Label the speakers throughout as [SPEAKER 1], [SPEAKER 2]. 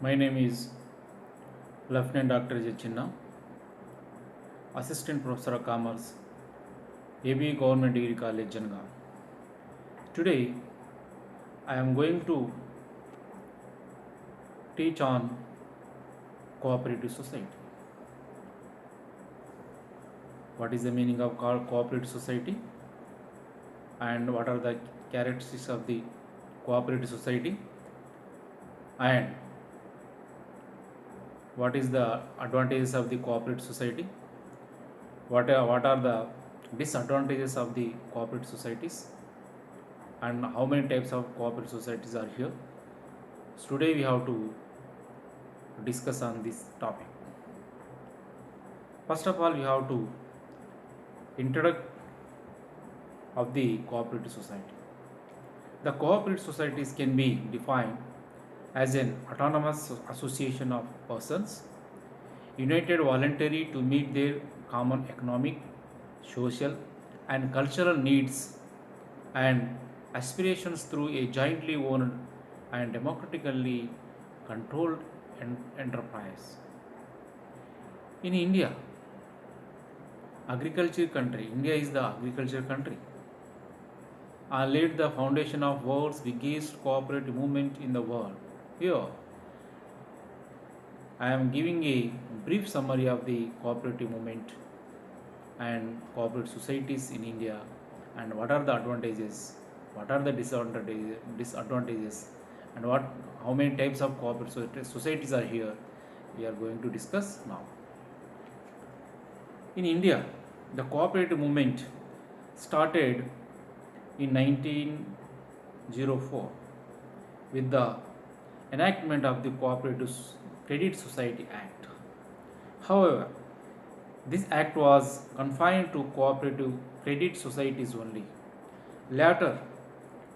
[SPEAKER 1] My name is Lieutenant Dr. J. Chinna, Assistant Professor of Commerce, AB Government Degree College, Janagaon. Today, I am going to teach on cooperative society. What is the meaning of cooperative society and what are the characteristics of the cooperative society and what is the advantages of the cooperative society, what are the disadvantages of the cooperative societies and how many types of cooperative societies are here. So today we have to discuss on this topic. First of all, we have to introduction of the cooperative society. The cooperative societies can be defined as an autonomous association of persons united voluntarily to meet their common economic, social, and cultural needs and aspirations through a jointly owned and democratically controlled enterprise. In India, India is the agriculture country, laid the foundation of world's biggest cooperative movement in the world. Here, I am giving a brief summary of the cooperative movement and cooperative societies in India and what are the advantages, what are the disadvantages and how many types of cooperative societies are here. We are going to discuss now. In India, the cooperative movement started in 1904 with the enactment of the Cooperative Credit Society Act. However, this act was confined to cooperative credit societies only. Later,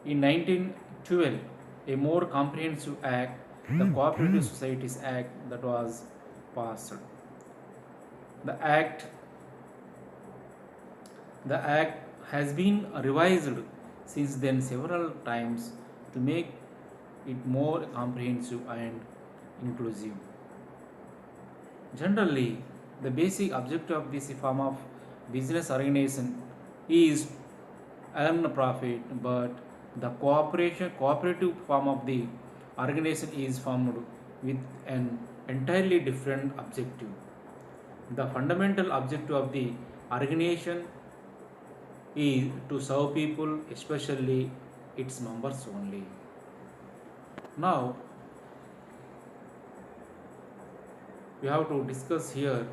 [SPEAKER 1] in 1912, a more comprehensive act, the Cooperative Societies Act, that was passed. The act has been revised since then several times to make it more comprehensive and inclusive. Generally, the basic objective of this form of business organization is earn profit, but the cooperative form of the organization is formed with an entirely different objective. The fundamental objective of the organization is to serve people, especially its members only. Now, we have to discuss here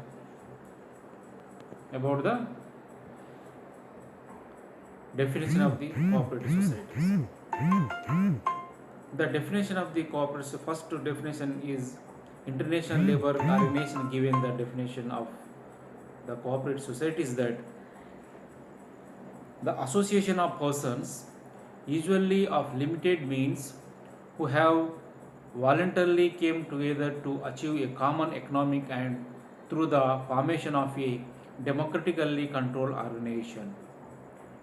[SPEAKER 1] about the definition of the cooperative societies. The definition of the cooperative, first definition is International Labour Organization given the definition of the cooperative societies that the association of persons, usually of limited means, who have voluntarily came together to achieve a common economic and through the formation of a democratically controlled organization,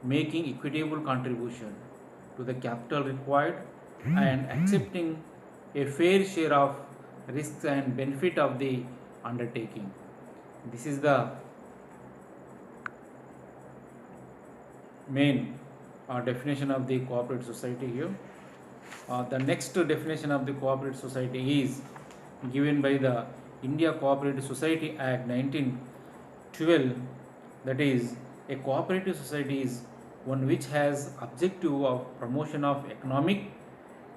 [SPEAKER 1] making equitable contribution to the capital required and accepting a fair share of risks and benefit of the undertaking. This is the main definition of the cooperative society here. The next definition of the cooperative society is given by the India Cooperative Society Act 1912, that is, a cooperative society is one which has objective of promotion of economic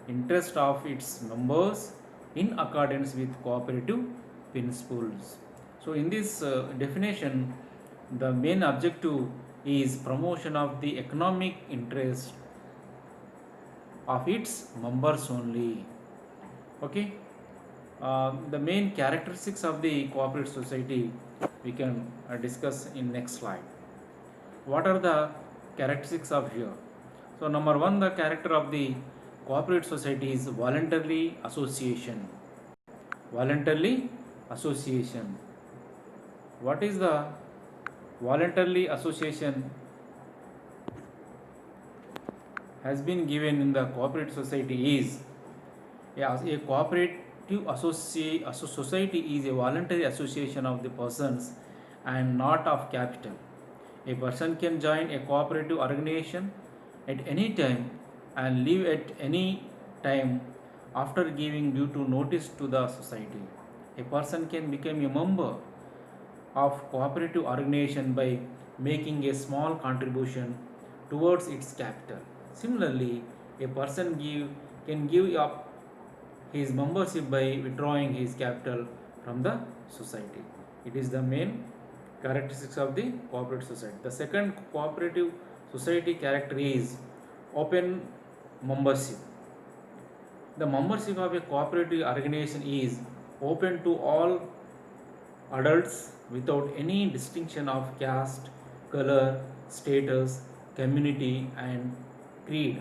[SPEAKER 1] interest of its members in accordance with cooperative principles. So in this definition, the main objective is promotion of the economic interest of its members only. Okay. The main characteristics of the cooperative society we can discuss in next slide. What are the characteristics of here? So number one, the character of the cooperative society is voluntary association. Voluntary association. What is the voluntary association has been given in the cooperative society is a society is a voluntary association of the persons and not of capital. A person can join a cooperative organization at any time and leave at any time after giving due to notice to the society. A person can become a member of cooperative organization by making a small contribution towards its capital. Similarly, a person can give up his membership by withdrawing his capital from the society. It is the main characteristics of the cooperative society. The second cooperative society character is open membership. The membership of a cooperative organization is open to all adults without any distinction of caste, color, status, community, and creed.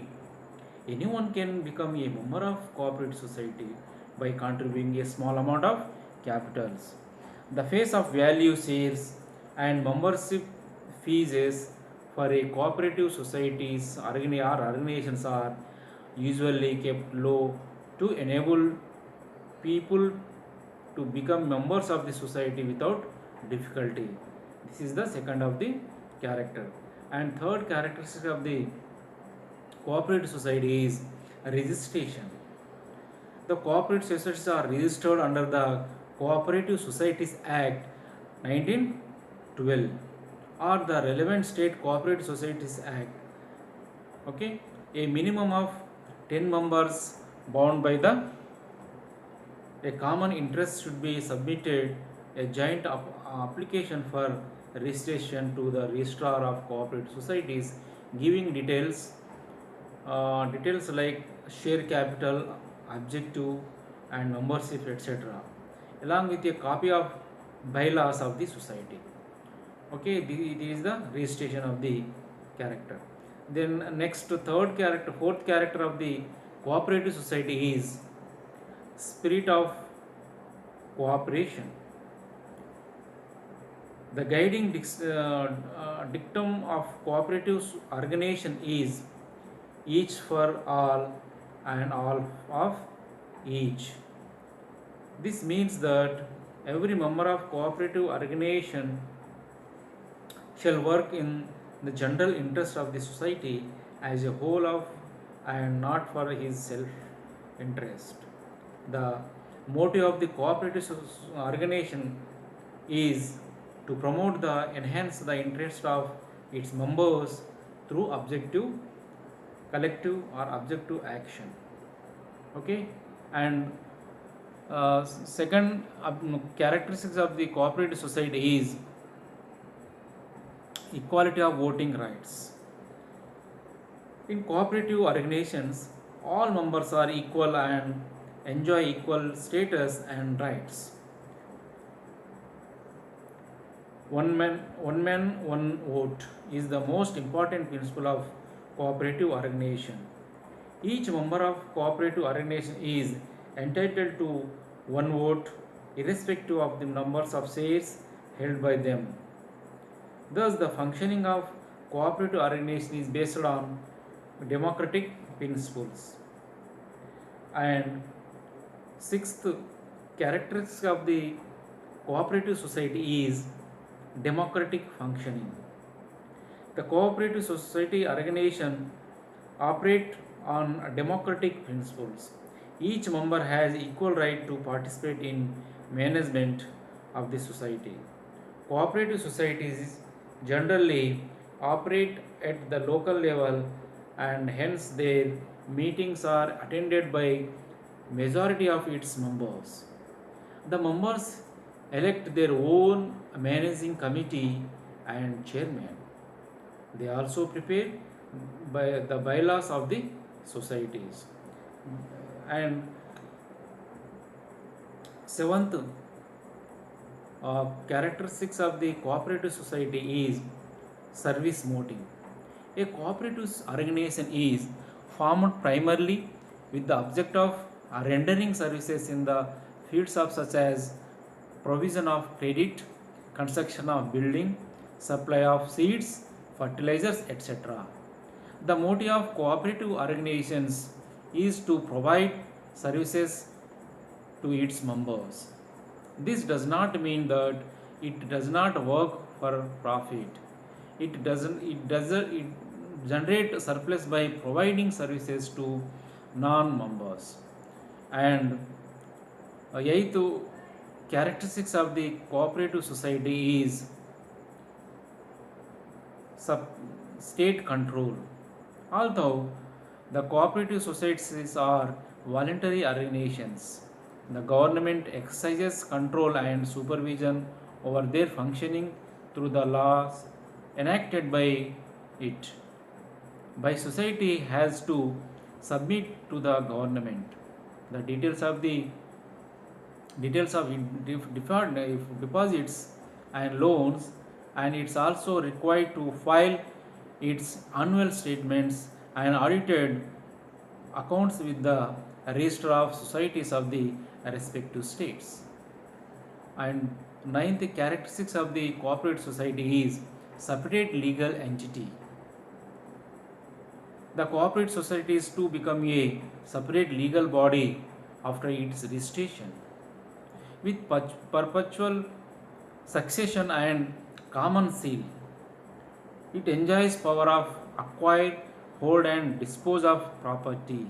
[SPEAKER 1] Anyone can become a member of cooperative society by contributing a small amount of capitals. The face of value shares and membership fees for a cooperative societies or organizations are usually kept low to enable people to become members of the society without difficulty. This is the second of the character. And third characteristic of the cooperative society is registration. The cooperative societies are registered under the Cooperative Societies Act 1912 or the relevant state Cooperative Societies Act. Okay, a minimum of 10 members bound by the a common interest should be submitted a joint application for registration to the registrar of cooperative societies, giving details like share capital, objective, and membership, etc., along with a copy of bylaws of the society. Okay, it is the registration of the character. Then next, fourth character of the cooperative society is spirit of cooperation. The guiding dictum of cooperative organization is each for all and all of each. This means that every member of cooperative organization shall work in the general interest of the society as a whole of and not for his self interest. The motive of the cooperative organization is to promote enhance the interest of its members through objective, collective or objective action. Okay, and second characteristics of the cooperative society is equality of voting rights. In cooperative organizations, all members are equal and enjoy equal status and rights. One man, one vote is the most important principle of cooperative organization. Each member of cooperative organization is entitled to one vote irrespective of the numbers of shares held by them. Thus, the functioning of cooperative organization is based on democratic principles. And sixth characteristic of the cooperative society is democratic functioning. The cooperative society organization operate on democratic principles. Each member has equal right to participate in management of the society. Cooperative societies generally operate at the local level and hence their meetings are attended by majority of its members. The members elect their own managing committee and chairman. They also prepare by the bylaws of the societies. And seventh characteristics of the cooperative society is service motive. A cooperative organization is formed primarily with the object of rendering services in the fields of such as provision of credit, construction of building, supply of seeds, fertilizers, etc. The motive of cooperative organizations is to provide services to its members. This does not mean that it does not work for profit. It generate surplus by providing services to non-members. And eighth characteristics of the cooperative society is state control. Although the cooperative societies are voluntary organizations, the government exercises control and supervision over their functioning through the laws enacted by it. By society has to submit to the government. The details of deposits and loans, and it's also required to file its annual statements and audited accounts with the register of societies of the respective states. And ninth characteristics of the cooperative society is separate legal entity. The cooperative society is to become a separate legal body after its registration, with perpetual succession and common seal. It enjoys power of acquire, hold and dispose of property,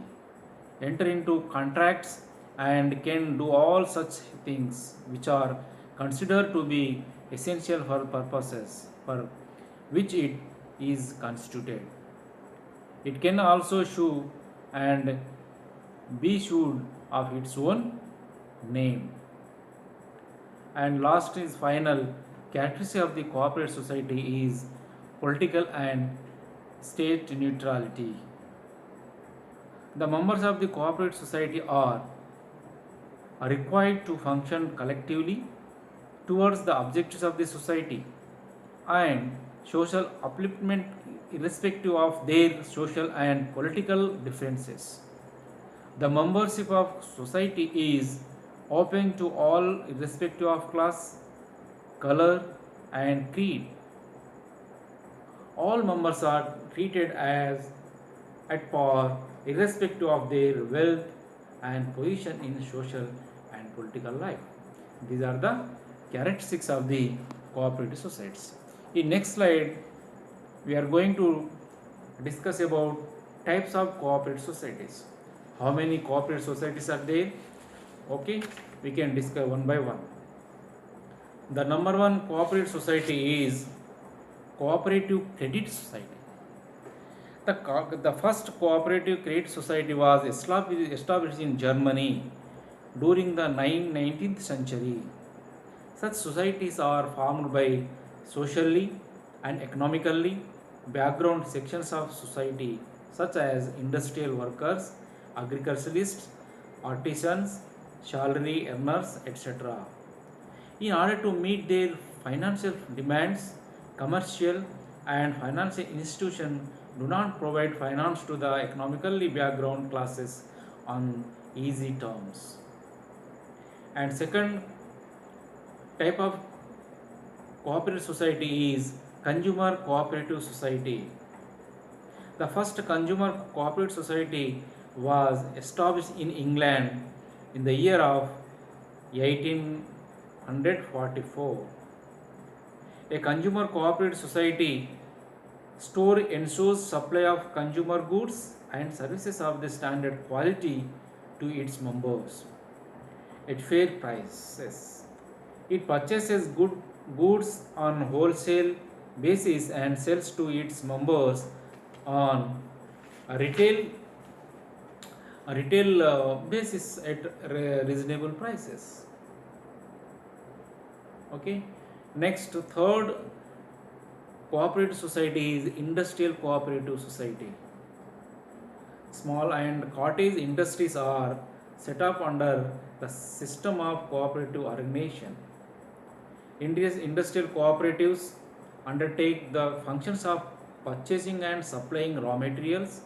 [SPEAKER 1] enter into contracts and can do all such things which are considered to be essential for purposes for which it is constituted. It can also sue and be sued of its own name. And last is final characteristic of the cooperative society is political and state neutrality. The members of the cooperative society are required to function collectively towards the objectives of the society and social upliftment irrespective of their social and political differences. The membership of society is open to all irrespective of class, color and creed. All members are treated as at par irrespective of their wealth and position in social and political life. These are the characteristics of the cooperative societies. In next slide, we are going to discuss about types of cooperative societies. How many cooperative societies are there? Okay, we can discuss one by one. The number one cooperative society is Cooperative Credit Society. The first cooperative credit society was established in Germany during the 19th century. Such societies are formed by socially and economically background sections of society such as industrial workers, agriculturalists, artisans, salary earners, etc. In order to meet their financial demands, commercial and financial institutions do not provide finance to the economically background classes on easy terms. And second type of cooperative society is consumer cooperative society. The first consumer cooperative society was established in England in the year of 1844. A consumer cooperative society store ensures supply of consumer goods and services of the standard quality to its members at fair prices. It purchases goods on wholesale basis and sells to its members on a retail basis at reasonable prices. Okay. Next, third cooperative society is industrial cooperative society. Small and cottage industries are set up under the system of cooperative organization. India's industrial cooperatives undertake the functions of purchasing and supplying raw materials,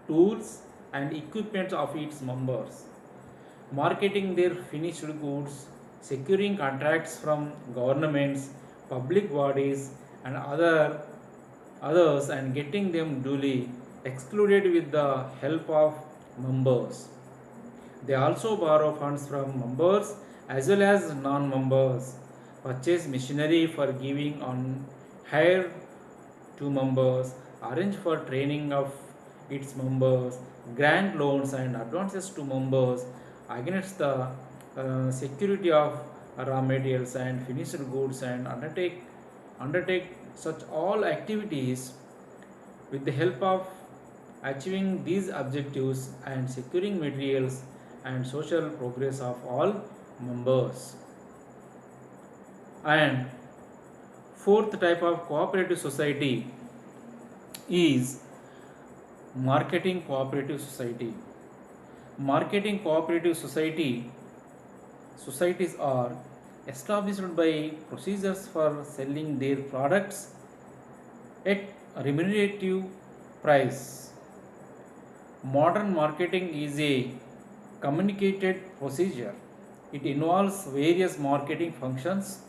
[SPEAKER 1] tools and equipment of its members, marketing their finished goods, securing contracts from governments, public bodies and others and getting them duly excluded with the help of members. They also borrow funds from members as well as non-members, purchase machinery for giving on hire to members, arrange for training of its members, grant loans and advances to members against the security of raw materials and finished goods, and undertake such all activities with the help of achieving these objectives and securing materials and social progress of all members. And fourth type of cooperative society is marketing cooperative society. Marketing cooperative societies are established by procedures for selling their products at a remunerative price. Modern marketing is a communicated procedure. It involves various marketing functions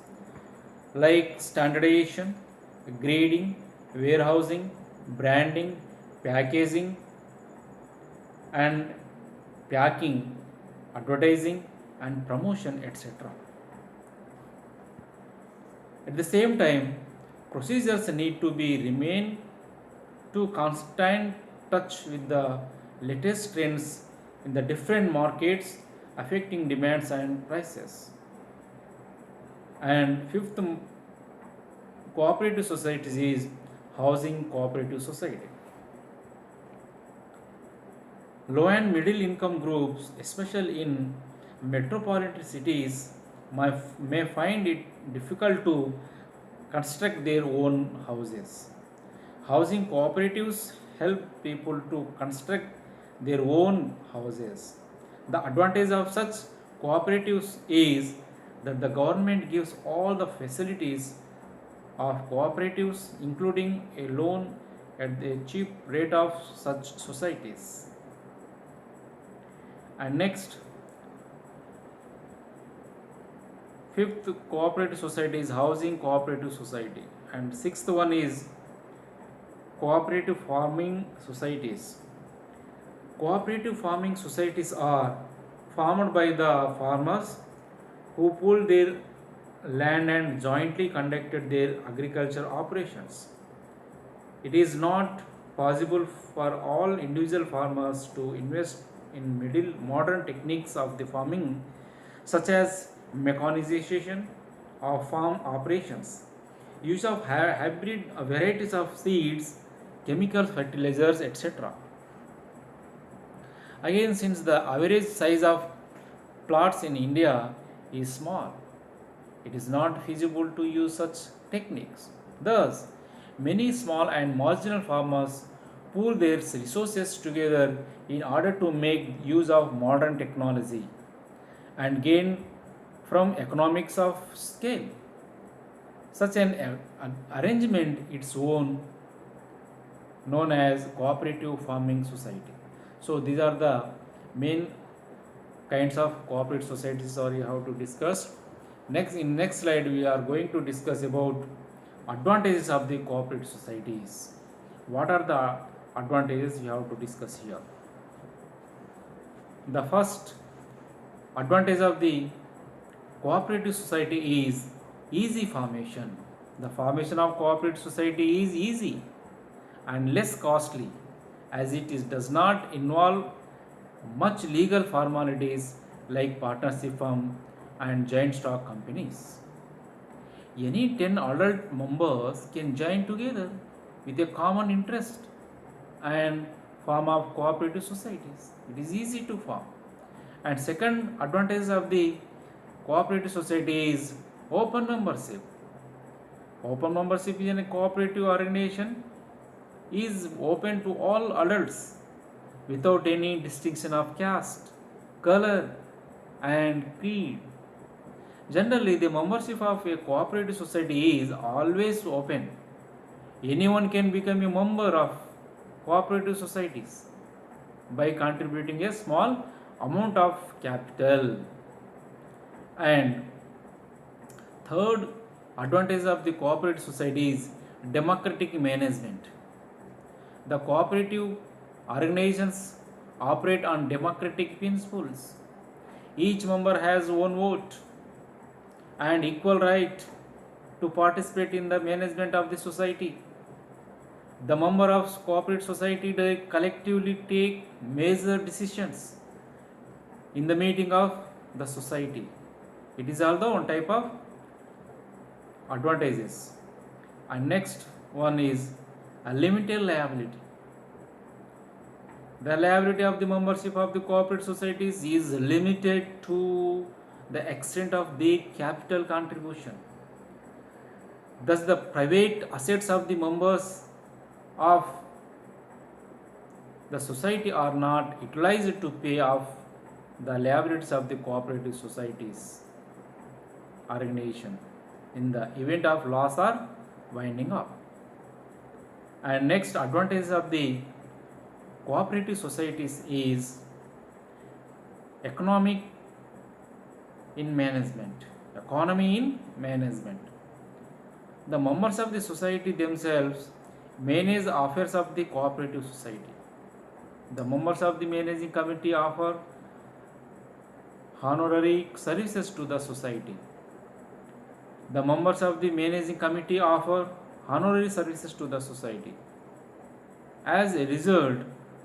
[SPEAKER 1] like standardization, grading, warehousing, branding, packaging and packing, advertising and promotion, etc. At the same time, procedures need to be remain to constant touch with the latest trends in the different markets affecting demands and prices. And fifth cooperative societies is housing cooperative society. Low and middle income groups, especially in metropolitan cities, may find it difficult to construct their own houses. Housing cooperatives help people to construct their own houses. The advantage of such cooperatives is that the government gives all the facilities of cooperatives, including a loan at the cheap rate of such societies. And next, fifth cooperative society is housing cooperative society, and sixth one is cooperative farming societies. Cooperative farming societies are formed by the farmers who pool their land and jointly conducted their agriculture operations. It is not possible for all individual farmers to invest in middle modern techniques of the farming, such as mechanization of farm operations, use of hybrid varieties of seeds, chemical fertilizers, etc. Again, since the average size of plots in India is small, it is not feasible to use such techniques. Thus, many small and marginal farmers pool their resources together in order to make use of modern technology and gain from economics of scale. Such an arrangement is known as cooperative farming society. So these are the main kinds of cooperative societies or you have to discuss. Next slide we are going to discuss about advantages of the cooperative societies. What are the advantages we have to discuss here? The first advantage of the cooperative society is easy formation. The formation of cooperative society is easy and less costly, as does not involve much legal formalities like partnership firm and joint stock companies. Any 10 adult members can join together with a common interest and form of cooperative societies. It is easy to form. And second advantage of the cooperative society is open membership. Open membership in a cooperative organization is open to all adults without any distinction of caste, color, and creed. Generally, the membership of a cooperative society is always open. Anyone can become a member of cooperative societies by contributing a small amount of capital. And third advantage of the cooperative society is democratic management. The cooperative organizations operate on democratic principles. Each member has one vote and equal right to participate in the management of the society. The member of cooperative society they collectively take major decisions in the meeting of the society. It is also one type of advantages. And next one is a limited liability. The liability of the membership of the cooperative societies is limited to the extent of the capital contribution. Thus, the private assets of the members of the society are not utilized to pay off the liabilities of the cooperative societies organization in the event of loss or winding up. And next advantage of the cooperative societies is economy in management. The members of the society themselves manage affairs of the cooperative society. The members of the managing committee offer honorary services to the society. The members of the managing committee offer honorary services to the society. As a result,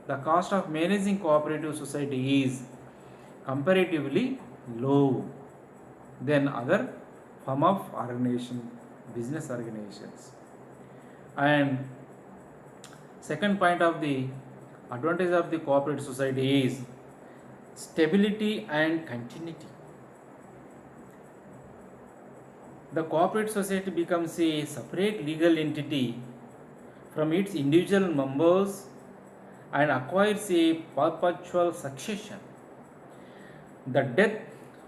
[SPEAKER 1] the cost of managing cooperative society is comparatively low than other form of organization, business organizations. And second point of the advantage of the cooperative society is stability and continuity. The cooperative society becomes a separate legal entity from its individual members and acquires a perpetual succession. The death,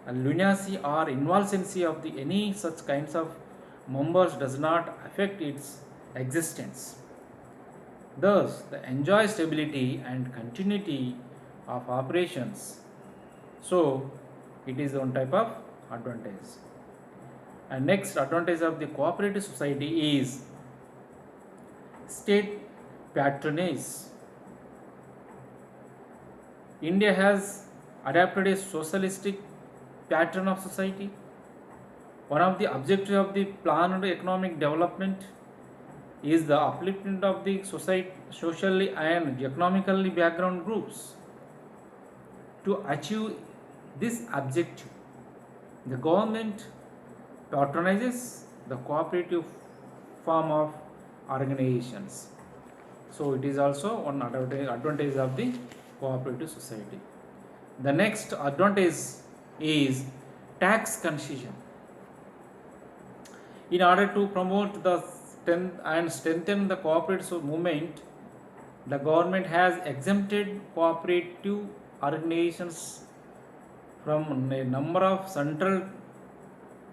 [SPEAKER 1] lunacy, or insolvency of any such kinds of members does not affect its existence. Thus, they enjoy stability and continuity of operations. So, it is one type of advantage. And next advantage of the cooperative society is state patronage. India has adopted a socialistic pattern of society. One of the objectives of the planned economic development is the upliftment of the society, socially and economically background groups. To achieve this objective, the government patronizes the cooperative form of organizations. So it is also one advantage of the cooperative society. The next advantage is tax concession. In order to promote the strength and strengthen the cooperative movement, the government has exempted cooperative organizations from a number of central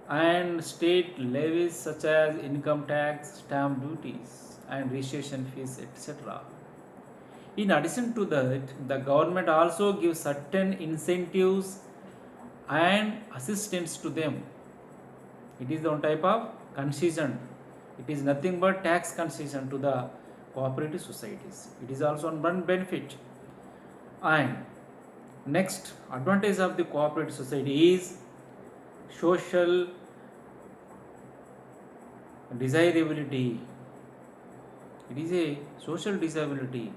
[SPEAKER 1] and state levies such as income tax, stamp duties, and registration fees, etc. In addition to that, the government also gives certain incentives and assistance to them. It is one type of concession. It is nothing but tax concession to the cooperative societies. It is also one benefit. And next advantage of the cooperative society is social desirability. It is a social desirability.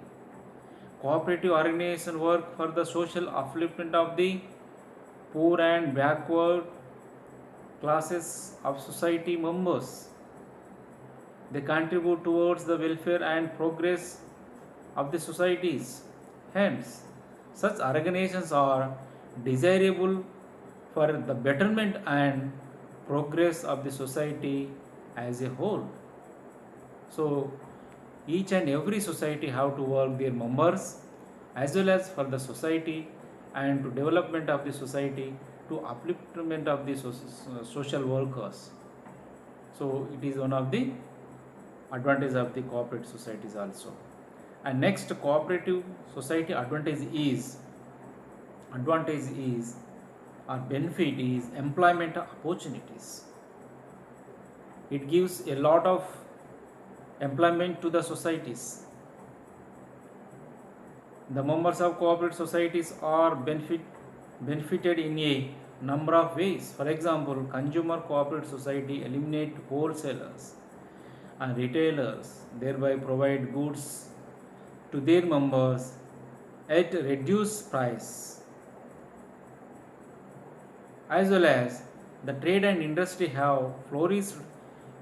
[SPEAKER 1] Cooperative organizations work for the social upliftment of the poor and backward classes of society members. They contribute towards the welfare and progress of the societies. Hence, such organizations are desirable for the betterment and progress of the society as a whole. So, each and every society have to work their members as well as for the society and to development of the society, to upliftment of the social workers. So it is one of the advantage of the cooperative societies also. And next cooperative society advantage is or benefit is employment opportunities. It gives a lot of employment to the societies. The members of cooperative societies are benefited in a number of ways. For example, consumer cooperative society eliminate wholesalers and retailers, thereby provide goods to their members at reduced price. As well as the trade and industry have flourished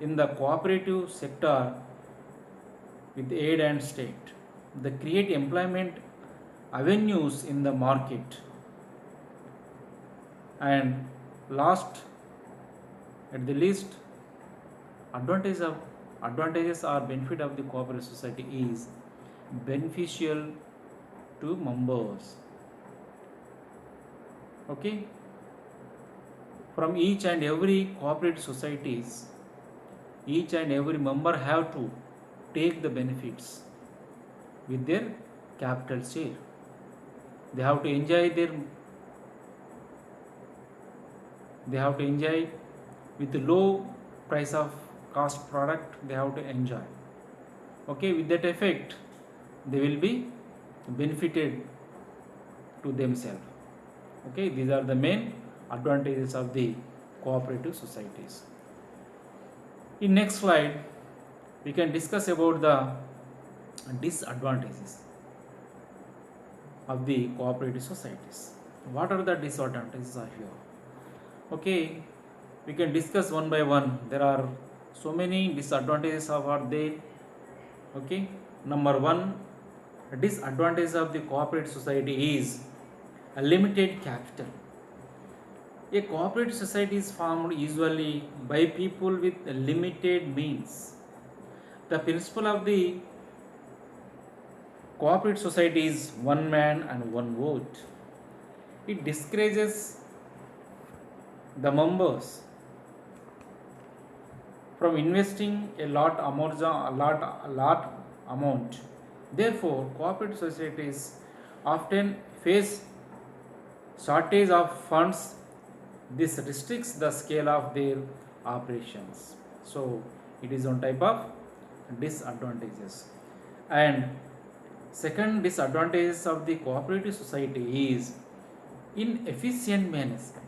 [SPEAKER 1] in the cooperative sector with aid and state. They create employment avenues in the market. And last, at the least, advantage of advantages or benefit of the cooperative society is beneficial to members. Okay, from each and every cooperative societies, each and every member have to take the benefits with their capital share. They have to enjoy with the low price of cost product. They have to enjoy. Okay, with that effect, they will be benefited to themselves. Okay, these are the main advantages of the cooperative societies. In next slide, we can discuss about the disadvantages of the cooperative societies. What are the disadvantages are here? Okay, we can discuss one by one. There are so many disadvantages are there. Okay, number one, disadvantage of the cooperative society is a limited capital. A cooperative society is formed usually by people with limited means. The principle of the cooperative society is one man and one vote. It discourages the members from investing a lot amount. Therefore, cooperative societies often face shortage of funds. This restricts the scale of their operations. So, it is one type of disadvantages. And second disadvantage of the cooperative society is inefficient management.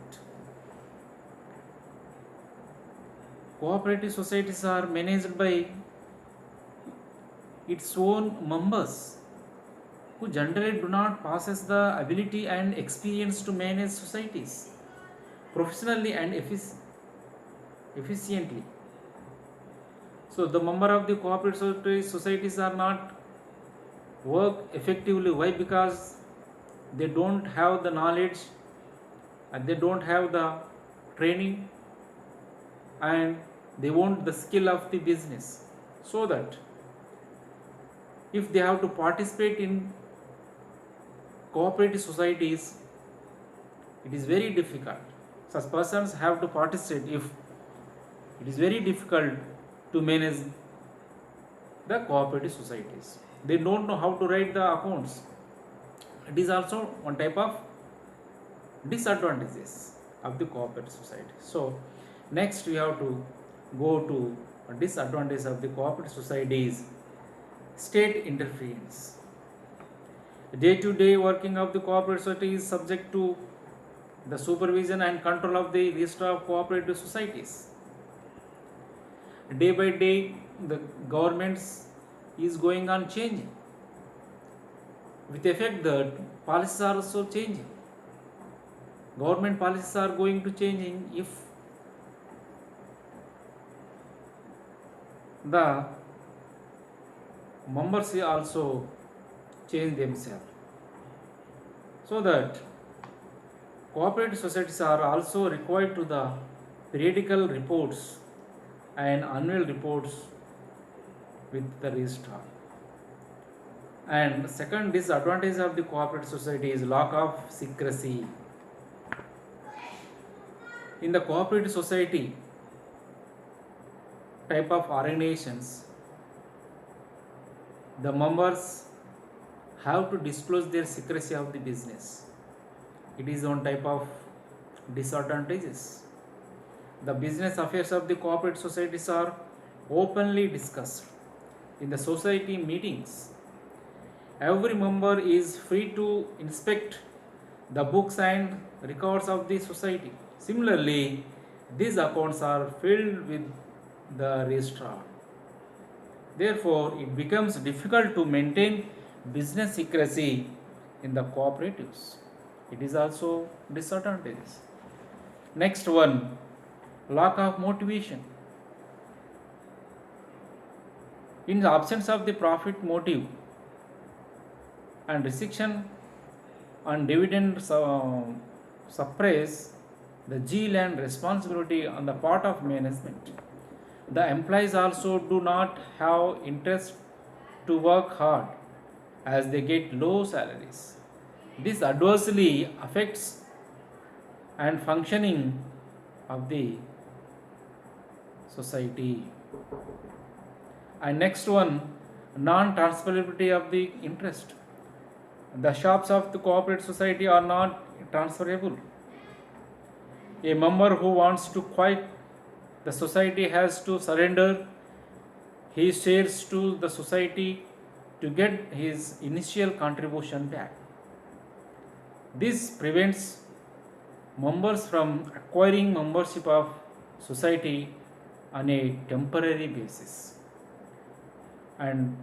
[SPEAKER 1] Cooperative societies are managed by its own members who generally do not possess the ability and experience to manage societies professionally and efficiently. So the member of the cooperative societies are not work effectively. Why? Because they don't have the knowledge and they don't have the training and they want the skill of the business. So that if they have to participate in cooperative societies, it is very difficult. Such persons have to participate if it is very difficult to manage the cooperative societies. They don't know how to write the accounts. It is also one type of disadvantages of the cooperative society. So next we have to go to a disadvantage of the cooperative society is state interference. Day-to-day working of the cooperative society is subject to the supervision and control of the registrar of cooperative societies. Day by day, the governments is going on changing. With effect, the policies are also changing. Government policies are going to changing if the members also change themselves. So that cooperative societies are also required to the periodical reports and annual reports with the registrar. And second disadvantage of the cooperative society is lack of secrecy. In the cooperative society type of organizations, the members have to disclose their secrecy of the business. It is one type of disadvantages. The business affairs of the cooperative societies are openly discussed in the society meetings. Every member is free to inspect the books and records of the society. Similarly, these accounts are filled with the registrar. Therefore, it becomes difficult to maintain business secrecy in the cooperatives. It is also disadvantages. Next one, lack of motivation. In the absence of the profit motive and restriction on dividend suppress the zeal and responsibility on the part of management. The employees also do not have interest to work hard as they get low salaries. This adversely affects and functioning of the society. And next one, non-transferability of the interest. The shops of the cooperative society are not transferable. A member who wants to quit the society has to surrender his shares to the society to get his initial contribution back. This prevents members from acquiring membership of society on a temporary basis. And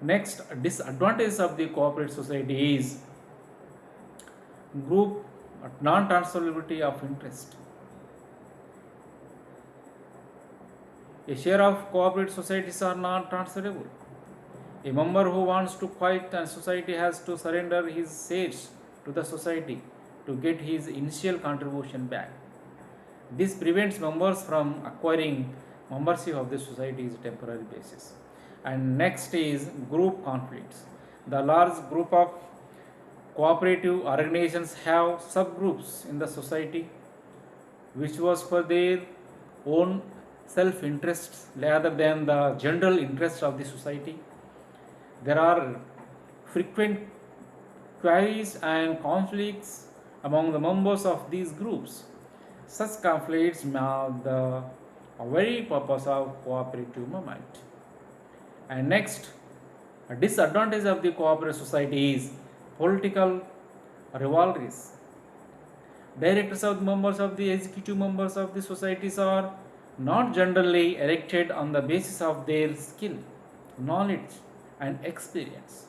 [SPEAKER 1] next disadvantage of the cooperative society is group non-transferability of interest. A share of cooperative societies are not transferable. A member who wants to quit a society has to surrender his shares to the society to get his initial contribution back. This prevents members from acquiring membership of the society on a temporary basis. And next is group conflicts. The large group of cooperative organizations have subgroups in the society which was for their own self-interests rather than the general interests of the society. There are frequent queries and conflicts among the members of these groups. Such conflicts are the very purpose of cooperative movement. And next, a disadvantage of the cooperative society is political rivalries. Directors of the members of the executive members of the societies are not generally elected on the basis of their skill, knowledge, and experience,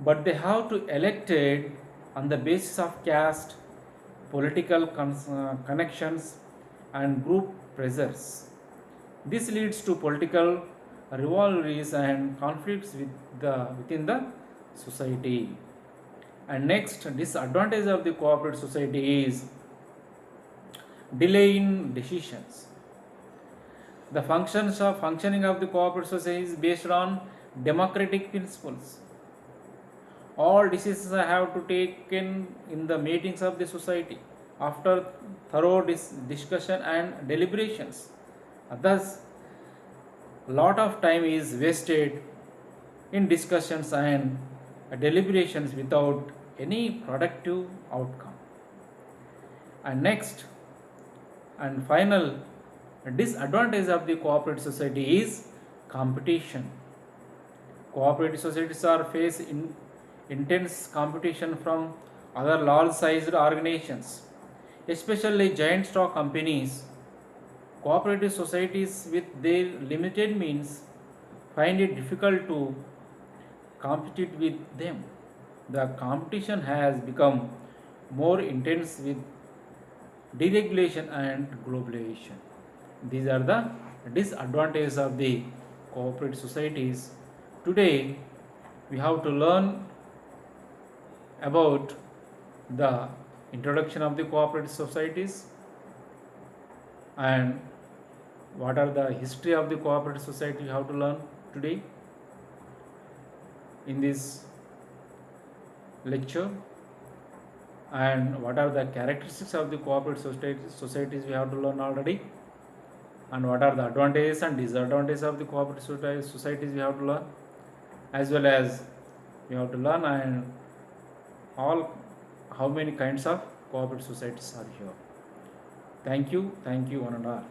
[SPEAKER 1] but they have to elected on the basis of caste, political connections, and group pressures. This leads to political rivalries and conflicts within the society. And next disadvantage of the cooperative society is delay in decisions. The functioning of the cooperative society is based on democratic principles. All decisions have to taken in the meetings of the society after thorough discussion and deliberations. Thus, lot of time is wasted in discussions and deliberations without any productive outcome. And next and final disadvantage of the cooperative society is competition. Cooperative societies are face intense competition from other large-sized organizations, especially giant stock companies. Cooperative societies with their limited means find it difficult to compete with them. The competition has become more intense with deregulation and globalization. These are the disadvantages of the cooperative societies. Today, we have to learn about the introduction of the cooperative societies and what are the history of the cooperative society. You have to learn today in this lecture, and what are the characteristics of the cooperative societies we have to learn already, and what are the advantages and disadvantages of the cooperative societies we have to learn, as well as we have to learn and all how many kinds of cooperative societies are here. Thank you one and all.